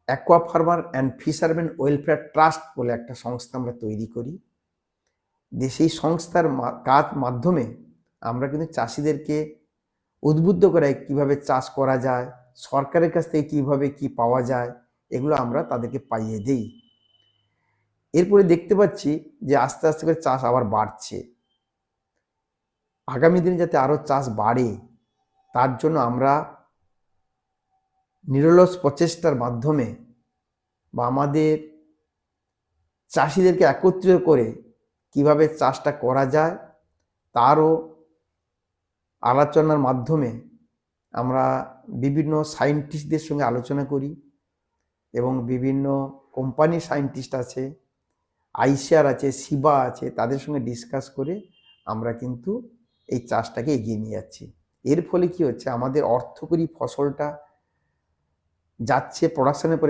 Aqua farmer and fisherman welfare trust বলে একটা সংস্থা আমরা তৈরি করি। সেই সংস্থার মাধ্যমে আমরা কিন্তু চাষিদেরকে উদ্বুদ্ধ করাই কীভাবে চাষ করা যায়, সরকারের কাছ থেকে কীভাবে কী পাওয়া যায়, এগুলো আমরা তাদেরকে পাইয়ে দিই। এরপরে দেখতে পাচ্ছি যে আস্তে আস্তে করে চাষ আবার বাড়ছে। আগামী দিনে যাতে আরও চাষ বাড়ে তার জন্য আমরা নিরলস প্রচেষ্টার মাধ্যমে বা আমাদের চাষিদেরকে একত্রিত করে কিভাবে চাষটা করা যায় তারও আলোচনার মাধ্যমে আমরা বিভিন্ন সায়েন্টিস্টদের সঙ্গে আলোচনা করি এবং বিভিন্ন কোম্পানির সায়েন্টিস্ট আছে, আইসিআর আছে, সিবা আছে, তাদের সঙ্গে ডিসকাস করে আমরা কিন্তু এই চাষটাকে এগিয়ে নিয়ে যাচ্ছি। এর ফলে কি হচ্ছে, আমাদের অর্থকরী ফসলটা যাচ্ছে প্রোডাকশনের পরে